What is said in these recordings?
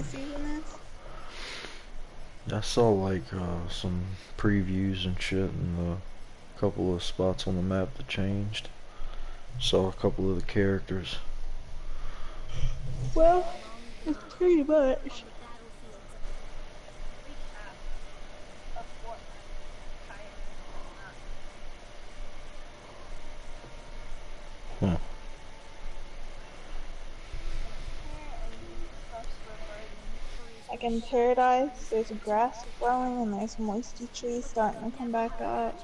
Fortnite season is? I saw like some previews and shit, and a couple of spots on the map that changed. Saw a couple of the characters. Well, it's pretty much. Huh. Like in Paradise, there's grass growing and there's moisty trees starting to come back up.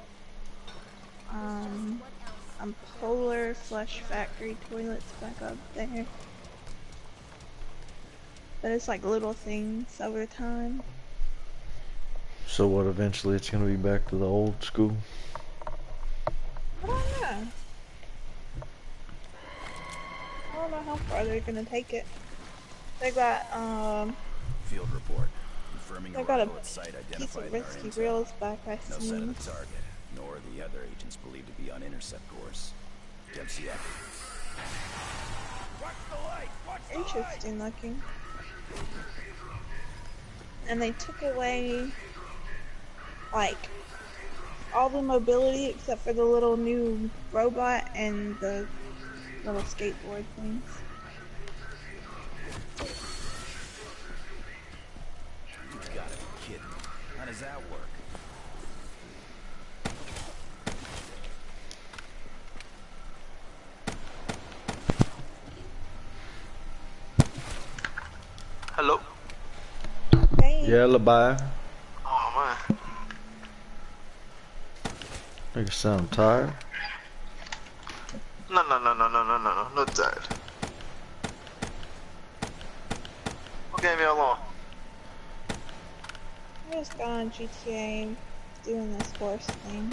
Polar Flush Factory toilets back up there. But it's like little things over time. So what? Eventually, it's gonna be back to the old school. I don't know. I don't know how far they're gonna take it. They got Field report confirming they got a arrival at site piece identified of in our risky intel. reels back, I No see. sign of the target, nor the other agents believed to be on intercept course. Dempsey up. Watch the light! Watch the light! Interesting looking. And they took away like all the mobility except for the little new robot and the little skateboard things. You gotta be kidding me. How does that work? Hello? Hey. Yeah, Labai. Oh man. Nigga sound tired. No, not tired. What game y'all on? I just got on GTA doing this horse thing.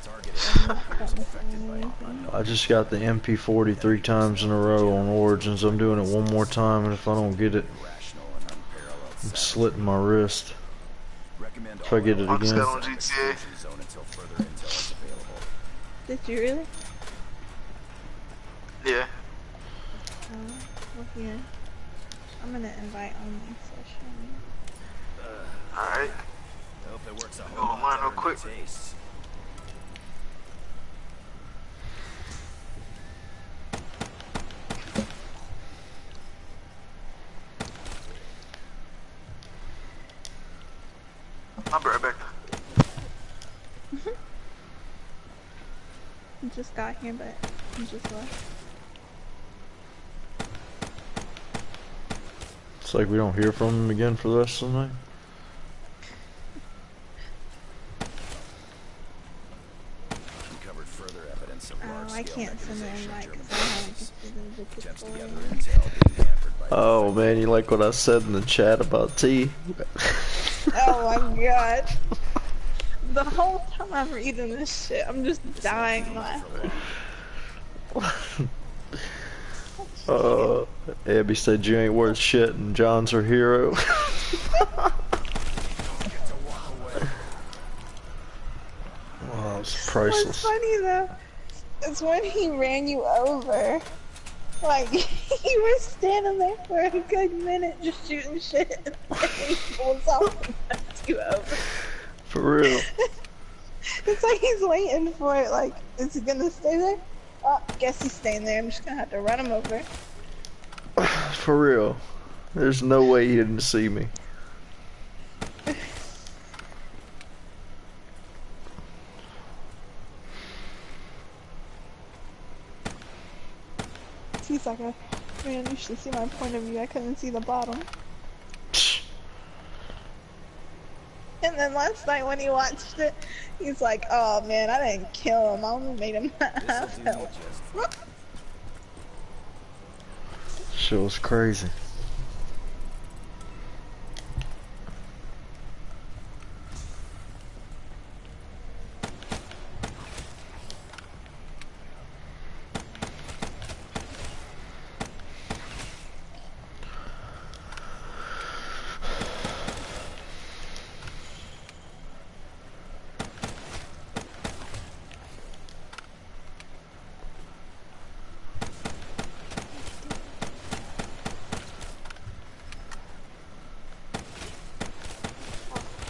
Target I'm not appears technically affected by anything. unknown. I just got the MP40 3 times in a row on Origins. I'm doing it one more time, and if I don't get it, Irrational and unparalleled I'm savage. slitting my wrist. Recommend If I get it I just again. got on GTA. Zone until further intel is available. Did you really? Yeah. Well, here. I'm gonna invite only session. Alright. I hope it works a Go whole online lot real better than quick. it tastes. I'll be right back. He just got here, but he just left. It's like we don't hear from him again for the rest of the night. Uncovered further evidence of Oh, I large-scale can't send an mechanization invite of because German I haven't forces. completed the Attempts to tutorial. gather intel being hampered by Oh man, you like what I said in the chat about tea? Oh my god. The whole time I'm reading this shit, I'm just dying laughing. Abby said you ain't worth shit and John's her hero. Wow, it's What's priceless. funny though, is when he ran you over. Like, you were standing there for a good minute just shooting shit, and then he pulls off and runs you over. For real. It's like he's waiting for it, like, is he gonna stay there? Oh, guess he's staying there, I'm just gonna have to run him over. For real. There's no way he didn't see me. He's like, man, you should see my point of view, I couldn't see the bottom. And then last night when he watched it, he's like, oh man, I didn't kill him, I only made him half This'll do you health. just. Shit was crazy.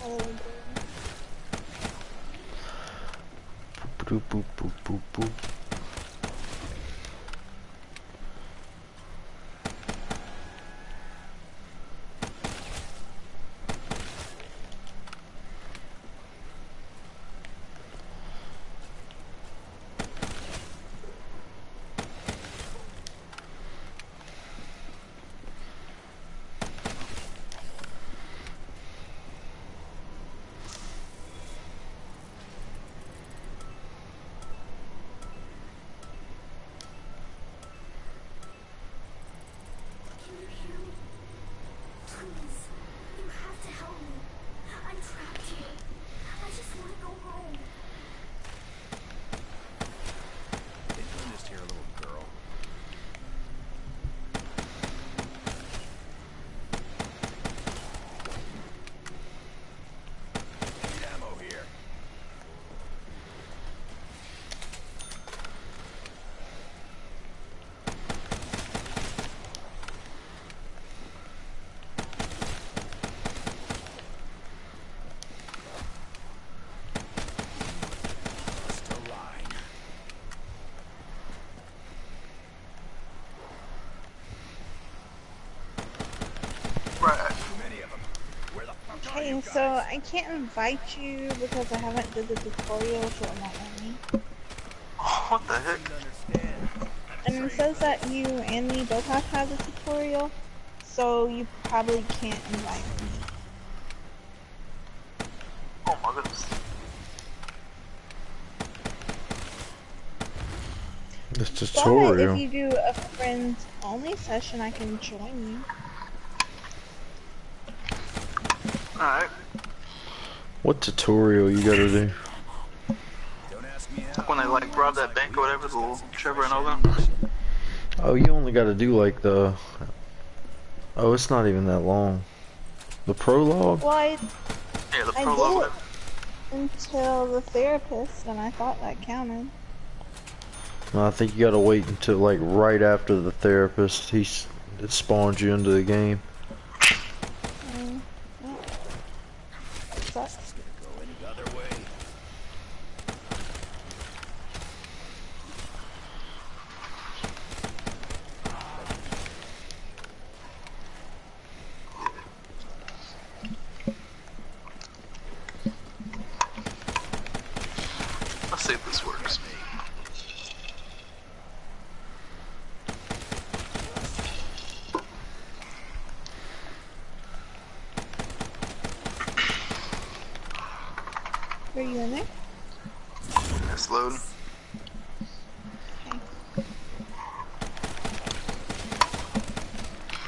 little girl. Boop, boop, boop, boop, boop. They doing this to your little girl. Need ammo here. Just a line. Right. Too many of them. Where the fuck are Okay, you so guys? I can't invite you because I haven't did the tutorial, so it won't let me. What the heck? Didn't understand. And it says that you and me both have to have the tutorial, so you probably can't invite me. Oh my goodness. This But tutorial. if you do a friends only session, I can join you. Alright. What tutorial you gotta do? Don't ask me Like when they like rob that bank or whatever, the little Trevor and all them. Oh, you only gotta do like the... Oh, it's not even that long. The prologue? Well, I Yeah, the I prologue. did Whatever. until the therapist, and I thought that counted. No, I think you gotta wait until like right after the therapist. It spawns you into the game. Yeah. Sucks. It's gonna go any other way. Let's see if this works. Are you in there? It's loading. Okay.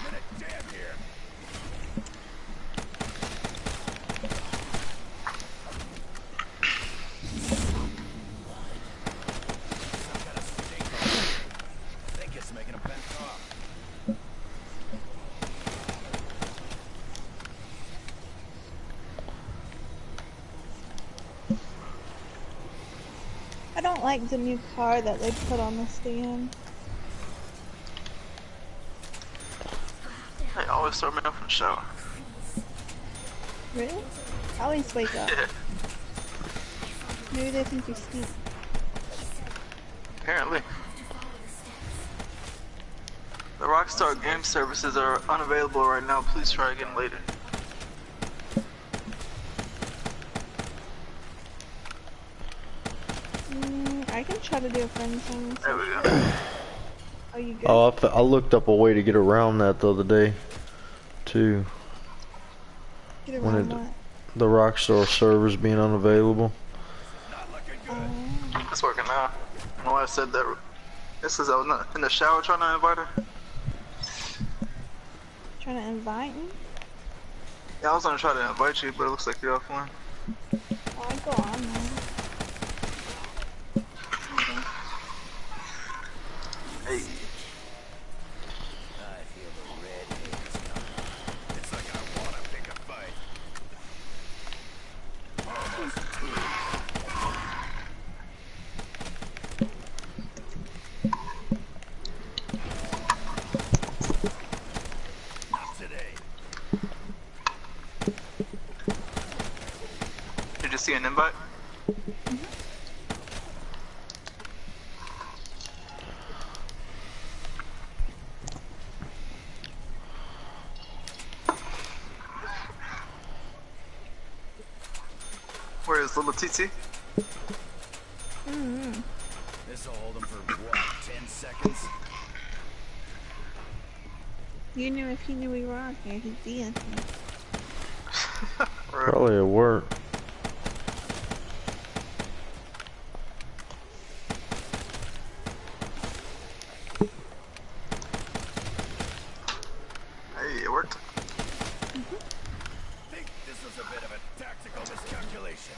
Minute damn here. Some kind of stink I think it's making a bent off. I don't like the new car that they put on the stand. They always throw me off in the shower. Really? I always wake up. Yeah, Maybe they think you stink. apparently. The Rockstar game services are unavailable right now. Please try again later. I can try to do a friend's only There we session. go. Are you good? Oh, I looked up a way to get around that the other day, too. Get when around it- what? The Rockstar servers being unavailable. Not looking good. It's working now. I don't know why I said that. This is I was not in the shower trying to invite her. Trying to invite me? Yeah, I was gonna try to invite you, but it looks like you're offline. Oh, I go on there. Okay. Hey. I feel the red haze coming. It's like I wanna pick a fight. Almost two. Not today. see an invite? Where is little TT? This'll hold him for what, 10 seconds? You knew if he knew we were on here, he'd be in here. Probably at work. Hey, it worked. Think this was a bit of a tactical miscalculation.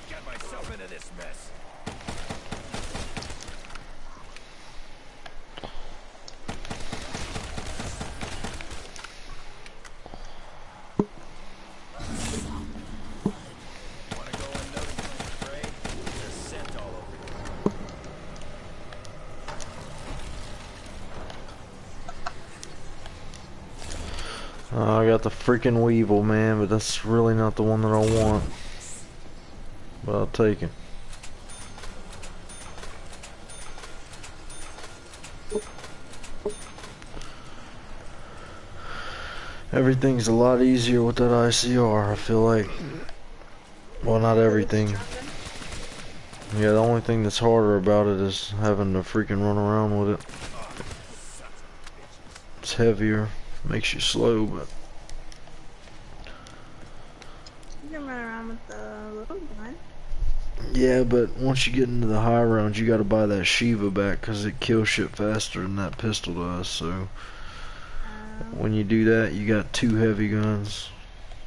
Get myself into this mess. Wanna go unnoticed, Ray? There's scent all over. I got the freaking Weevil, man, but that's really not the one that I want. But I'll take it. Everything's a lot easier with that ICR, I feel like. Well, not everything. Yeah, the only thing that's harder about it is having to freaking run around with it. It's heavier, makes you slow, but You can run around with the little one. yeah, but once you get into the high rounds, you gotta buy that Shiva back because it kills shit faster than that pistol does. So when you do that, you got 2 heavy guns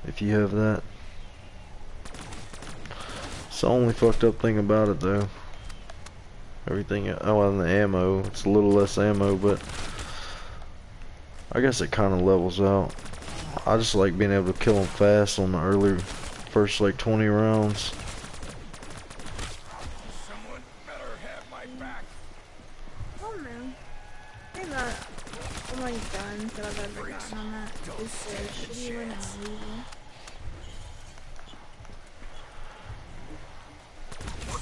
if you have that. It's the only fucked up thing about it though. Everything, oh, and the ammo, it's a little less ammo, but I guess it kind of levels out. I just like being able to kill them fast on the early first like 20 rounds. Someone better have my back. Oh man. I think that only guns that I've ever gotten on that is the shitty one and the Weevil.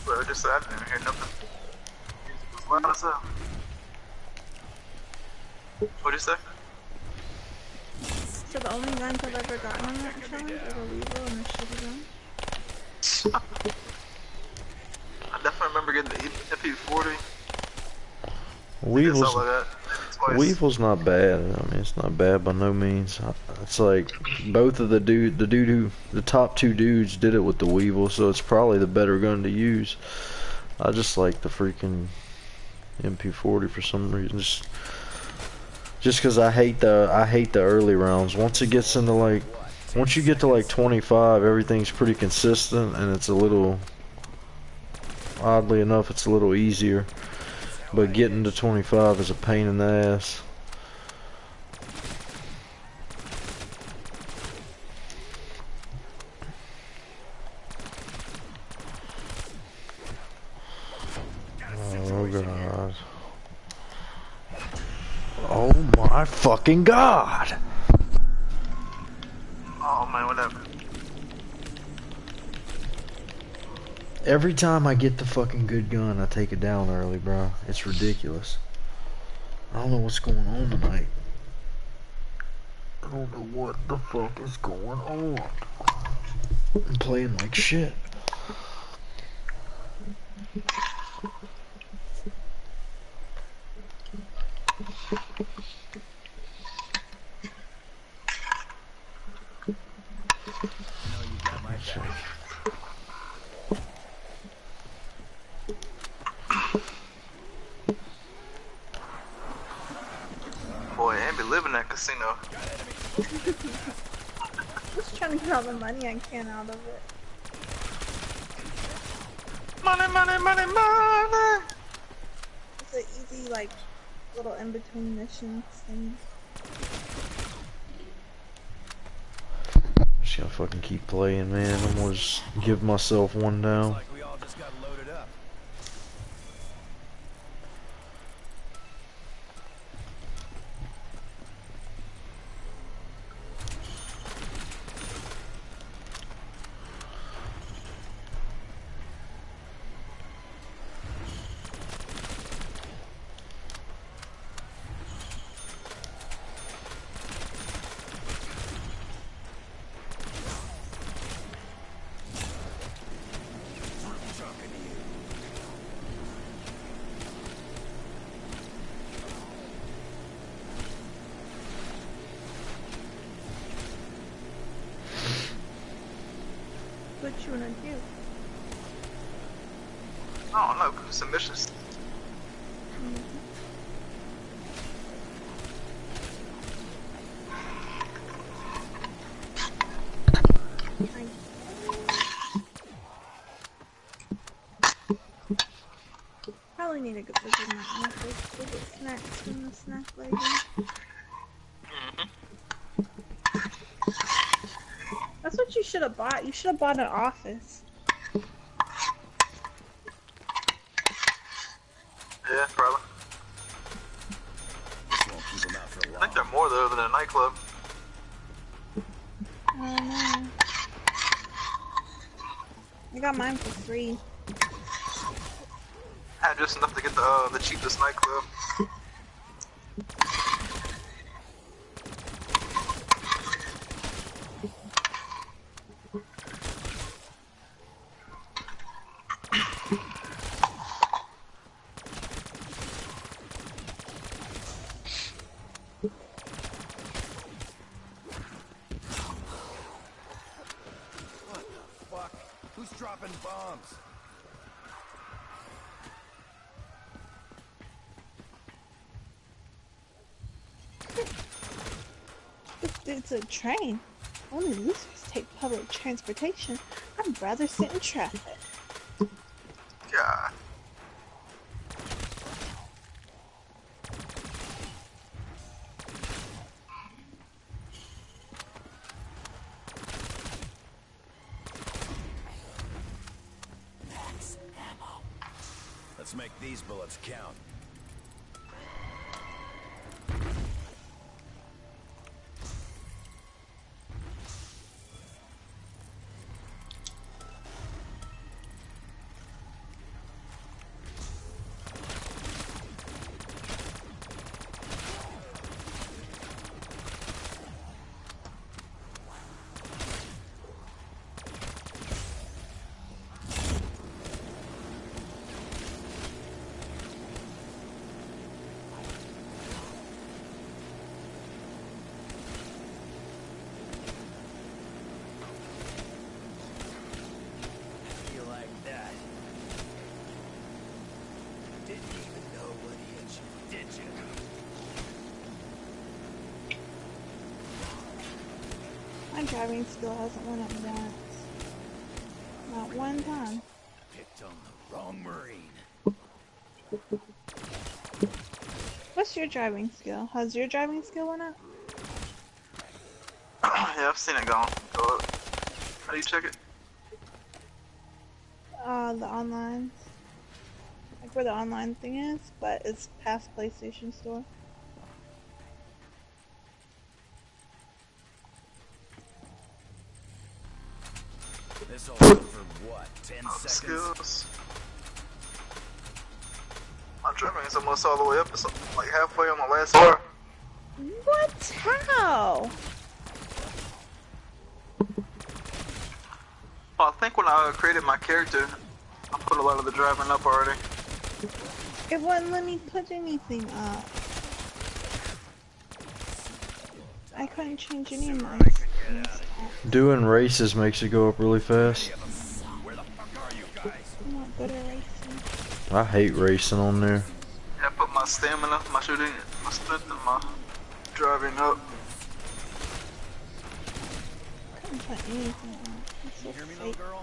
What just said? I didn't hear nothing. Music was loud as hell. What'd you say? So the only guns I've ever gotten on that challenge are the Weevil and the shitty gun. I definitely remember getting the MP40. Weevil's, Something like that. Twice. Weevil's not bad. I mean, it's not bad by no means. It's like both of the top 2 dudes did it with the Weevil, so it's probably the better gun to use. I just like the freaking MP40 for some reason. Just because I hate the early rounds. Once it gets into like, once you get to like 25, everything's pretty consistent, and it's a little, oddly enough, it's a little easier. But getting to 25 is a pain in the ass. Oh god. Oh my fucking god! Oh man, whatever. Every time I get the fucking good gun, I take it down early, bro. It's ridiculous. I don't know what's going on tonight. I don't know what the fuck is going on. I'm playing like shit. Boy, I ain't be living that casino. Just trying to get all the money I can out of it. Money, money, money, money! It's an easy, like, little in between missions thing. I'm just gonna fucking keep playing, man. I'm gonna just give myself one Looks down. like we all just got loaded up. What you wanna do? I don't know, submissions. Probably need to go visit my office to get snacks from the snack lady. That's what you should have bought. You should have bought an office. Yeah, probably. This won't keep them out for I long. think they're more though than a nightclub. I don't know. I got mine for free. I had just enough to get the cheapest nightclub. What the fuck? Who's dropping bombs? It's a train. Only losers take public transportation. I'd rather sit in traffic. God. Let's make these bullets count. You like that? Didn't even know what hit you, did you? My driving skill hasn't went up once. Not one time. Picked on the wrong Marine. What's your driving skill? Has your driving skill went up? Yeah, I've seen it go up. How do you check it? The online. Like where the online thing is, but it's past PlayStation Store. This all for what? 10 seconds? Skills. My driving is almost all the way up. It's like halfway on the last bar. What? How? Well, I think when I created my character, I put a lot of the driving up already. It wouldn't let me put anything up. I couldn't change any of my settings. Doing races makes it go up really fast. Where the fuck are you guys? I'm not good at racing. I hate racing on there. Yeah, I put my stamina, my shooting, my strength, and my driving up. I couldn't put anything up. It's so You hear me, little fake. girl?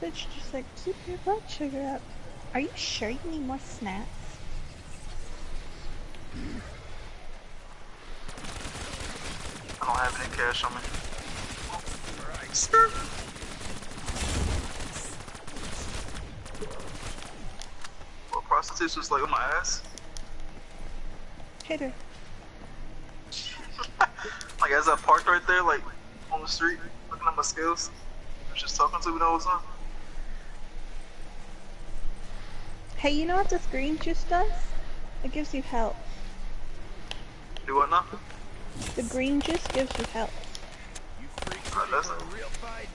Bitch just like, keep your blood sugar up. Are you sure you need more snacks? I don't have any cash on me. Sir. Well, prostitutes was like on my ass. Hit her. Like as I parked right there, like on the street, looking at my scales, just talking to me the whole time. Hey, you know what this green juice does? It gives you health. Do what now? The green juice gives you health. You freaks Oh, ready does for it? a real fight?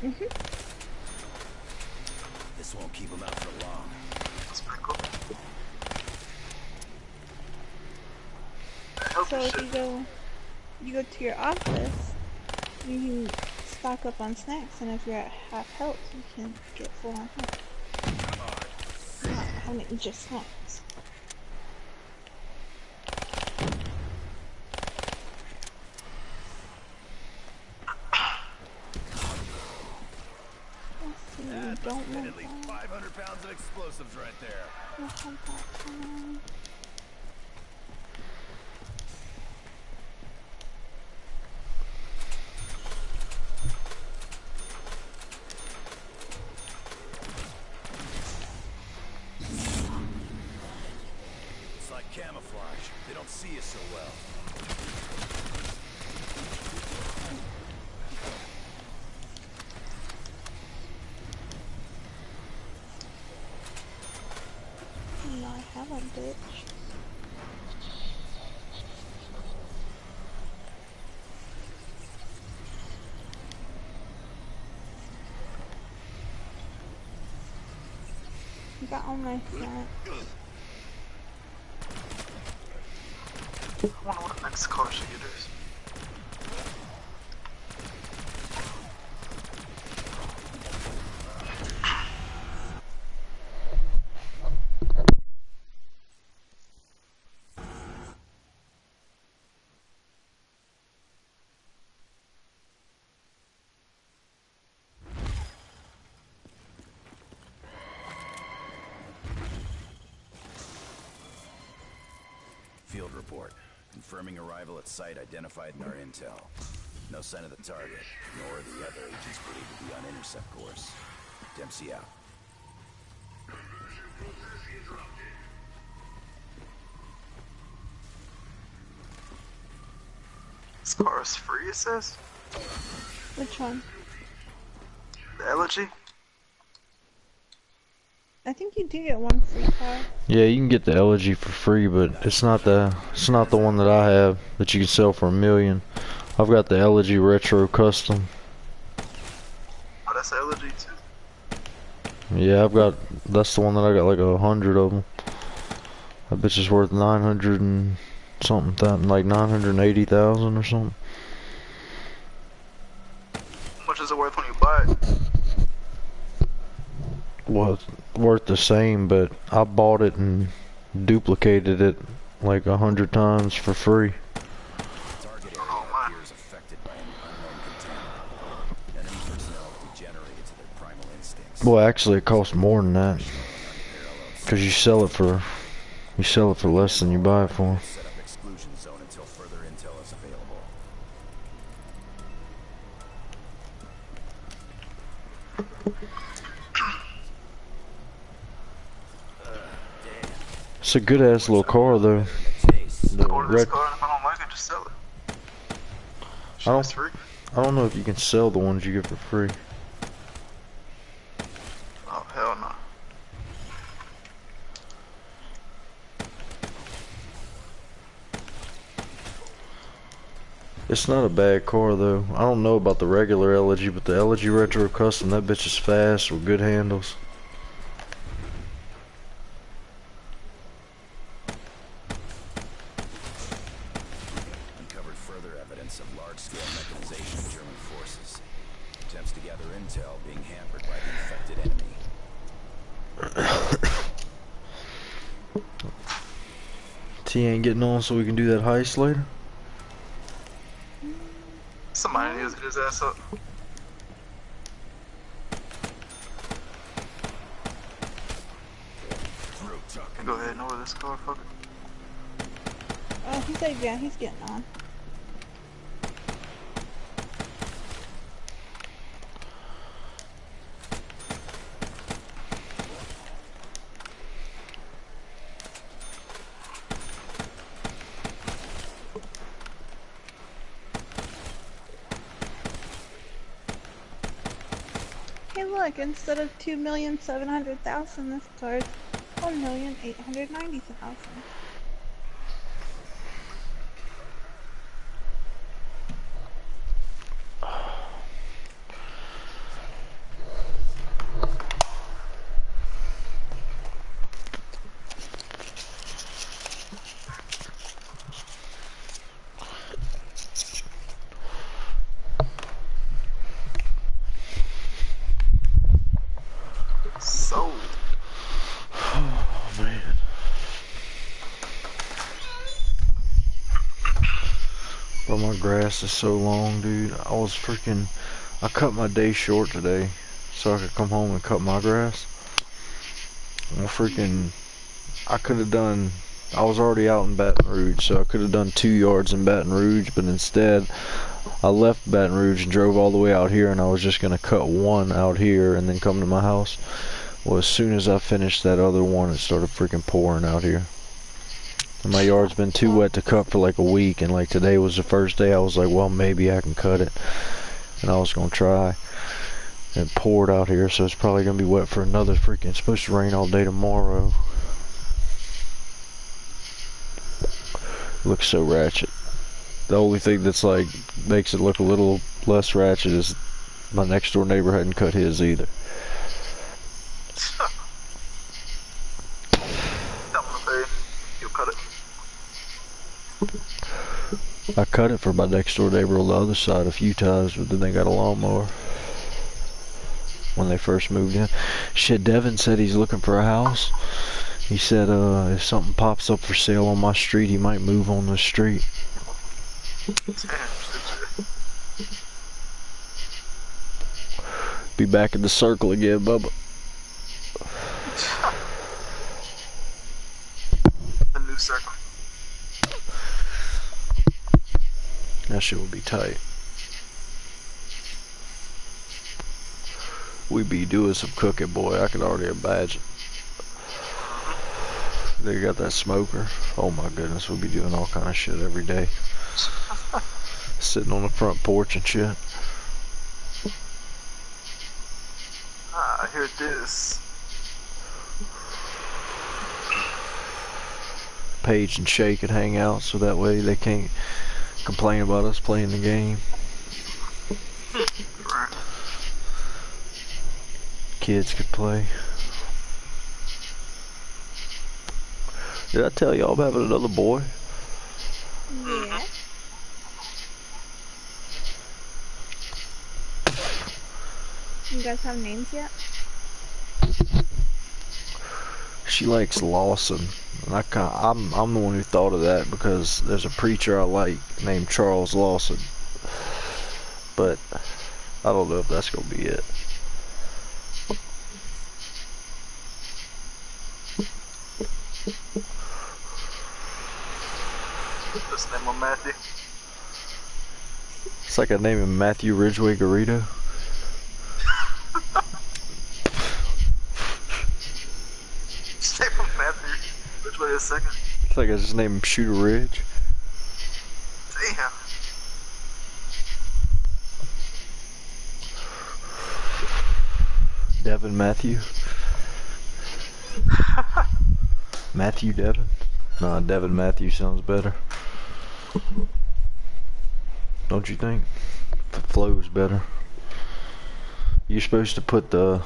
This won't keep them out for long. That's pretty cool. That helps So you if shit. you go to your office, you can stock up on snacks, and if you're at half health, you can get full on health. Not having just snacks. Let's see, you That don't must have been want at least that. 500 pounds of explosives right there. Don't want that one. It's like camouflage. They don't see you so well. No, I have a bitch. You got all my snacks. I wonder what the next car should get is. Field report. Confirming arrival at site identified in our intel. No sign of the target, nor the other agents believed to be on intercept course. Dempsey out. This car is free, it says? Which one? The Elegy? I think you do get one free car. Yeah, you can get the Elegy for free, but it's not the one that I have that you can sell for $1 million. I've got the Elegy Retro Custom. Oh, that's the Elegy too. Yeah, that's the one that I got like 100 of them. That bitch is worth 900 and something, like 980,000 or something. How much is it worth when you buy it? Well, it's worth the same, but I bought it and duplicated it like 100 times for free. Target area appears affected by an unknown contaminant. Enemy personnel have degenerated to their primal instincts. Well, actually, it costs more than that, cause you sell it for less than you buy it for. Set up exclusion zone until further intel is available. It's a good ass little car though. The Order this rec- car, and if I don't like it, just sell it. I don't- It's free. I don't know if you can sell the ones you get for free. Oh, hell no. It's not a bad car though. I don't know about the regular Elegy, but the Elegy Retro Custom, that bitch is fast with good handles. Uncovered further evidence of large-scale mechanization of German forces. Attempts to gather intel being hampered by the infected enemy. T ain't getting on so we can do that heist later. Somebody needs to get his ass up. Go ahead, know where this car, fuck it. Oh, he said, yeah, he's getting on. Hey, look, instead of 2,700,000, this car's 1,890,000. Sold. Oh man. Bro, my grass is so long, dude. I cut my day short today so I could come home and cut my grass. I could have done, I was already out in Baton Rouge, so I could have done 2 yards in Baton Rouge, but instead I left Baton Rouge and drove all the way out here, and I was just gonna cut one out here and then come to my house. Well, as soon as I finished that other one, it started freaking pouring out here. And my yard's been too wet to cut for like a week, and like today was the first day I was like, well, maybe I can cut it. And I was gonna try. It poured out here, so it's probably gonna be wet for another freaking, it's supposed to rain all day tomorrow. Looks so ratchet. The only thing that's like, makes it look a little less ratchet is my next door neighbor hadn't cut his either. Tell him to pay. You'll cut it. I cut it for my next door neighbor on the other side a few times, but then they got a lawnmower when they first moved in. Shit, Devin said he's looking for a house. He said if something pops up for sale on my street, he might move on the street. Be back in the circle again, Bubba. The new circle. That shit would be tight. We be doing some cooking, boy. I can already imagine. They got that smoker. Oh my goodness, we'll be doing all kind of shit every day. Sitting on the front porch and shit. Ah, I hear this. Paige and Shay could hang out, so that way they can't complain about us playing the game. Right. Kids could play. Did I tell y'all about having another boy? Yeah. You guys have names yet? She likes Lawson. And I'm the one who thought of that because there's a preacher I like named Charles Lawson. But I don't know if that's gonna be it. Just name him Matthew. It's like I name him Matthew Ridgway Garrido. Just name him Matthew. Which way is second? It's like I just named him Shooter Ridge. Damn. Devin Matthew. Matthew Devin? Nah, Devin Matthew sounds better. Don't you think? The flow's better. You're supposed to put Oh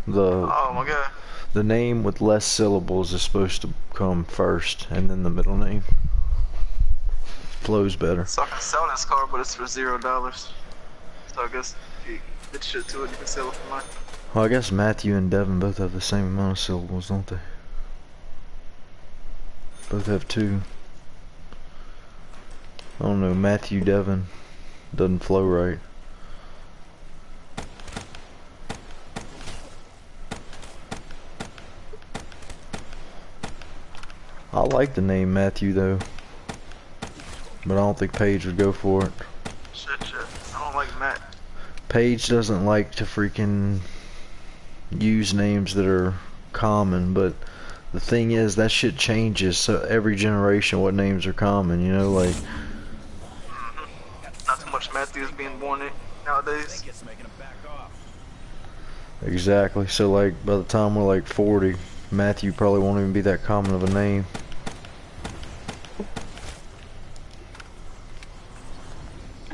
my god. the name with less syllables is supposed to come first, and then the middle name. Flow's better. So I can sell this car, but it's for $0. So I guess if you get shit to it, you can sell it for mine. Well, I guess Matthew and Devin both have the same amount of syllables, don't they? Both have 2. I don't know, Matthew Devin doesn't flow right. I like the name Matthew though, but I don't think Paige would go for it. Shit. I don't like Matt. Paige doesn't like to freaking use names that are common, but the thing is that shit changes. So every generation, what names are common? You know, like Not too much Matthews being born in nowadays. It's making him back off. exactly. So like by the time we're like 40, Matthew probably won't even be that common of a name.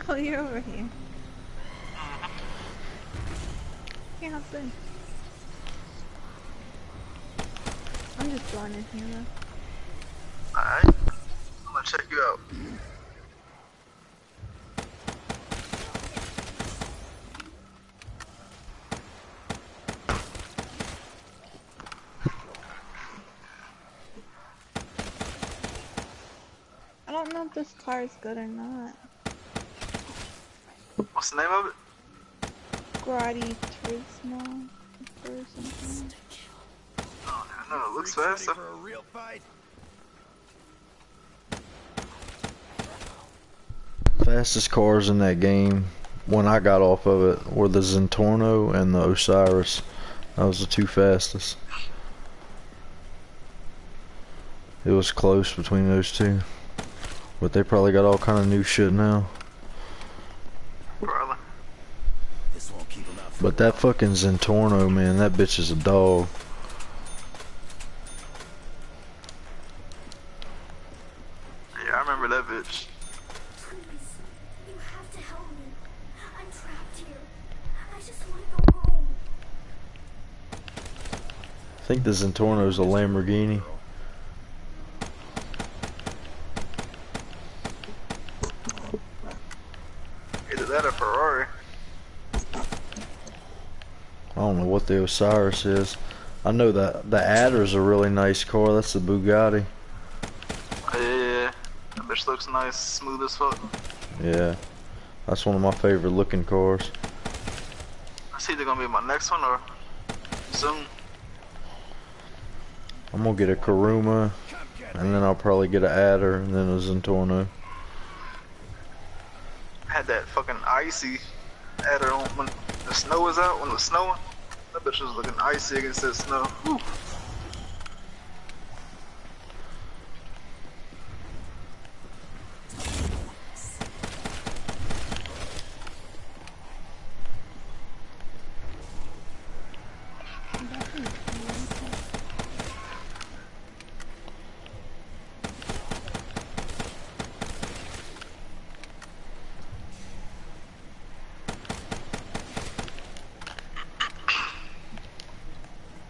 Oh, you're over here. Yeah, how's it? I'm just going in here though. Alright. I'm gonna check you out. I don't know if this car is good or not. What's the name of it? Grotti Turismo or something. Oh, I know, it looks fast. Ready for a real fight? Fastest cars in that game when I got off of it were the Zentorno and the Osiris. That was the two fastest. It was close between those two, but they probably got all kind of new shit now. Probably. This won't keep him out for But that fucking Zentorno, man, that bitch is a dog. Yeah, I remember that bitch. Please, you have to help me. I'm trapped here. I just want to go home. I think the Zentorno's a Lamborghini. Either that or Ferrari. I don't know what the Osiris is. I know that the Adder's a really nice car. That's the Bugatti. Yeah. That bitch looks nice, smooth as fuck. Yeah, that's one of my favorite looking cars. That's either gonna be my next one or soon. I'm gonna get a Karuma, and then I'll probably get an Adder, and then a Zentorno. Had that fucking icy adder on when the snow was out, when it was snowing. That bitch was looking icy against that snow. Whew.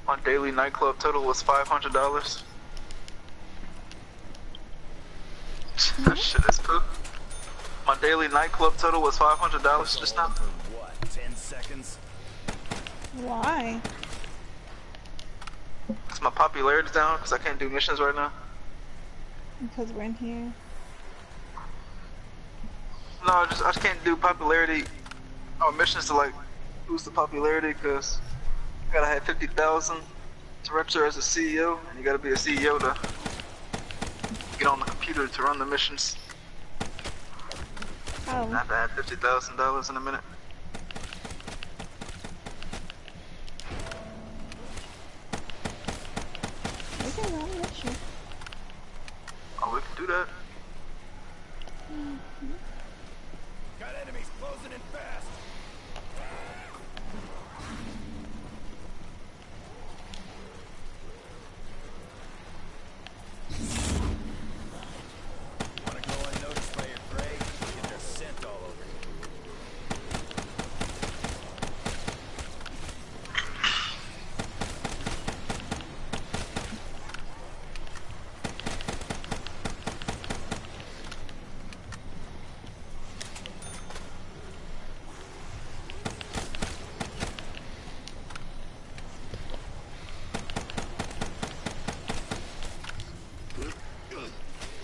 My daily nightclub total was $500. That shit is poop. My daily nightclub total was $500 just now. For what? 10 seconds? Why? Cause my popularity's down because I can't do missions right now. Because we're in here. No, I just can't do popularity or missions to like boost the popularity because you gotta have 50,000 to register as a CEO, and you gotta be a CEO to get on the computer to run the missions. I Oh, have to add $50,000 in a minute. we can run with you. Oh, we can do that. Got enemies closing in fast. Wanna go unnoticed by your prey? Get their scent all over you.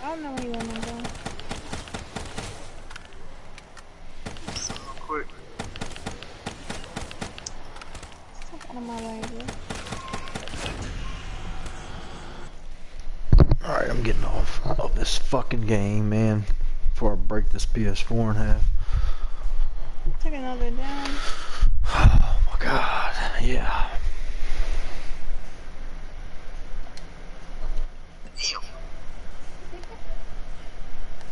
I don't know anyone I'm going. So quick. Step out of my way, bro. Alright, I'm getting off of this fucking game, man. Before I break this PS4 in half. Took another down. Oh my god, yeah.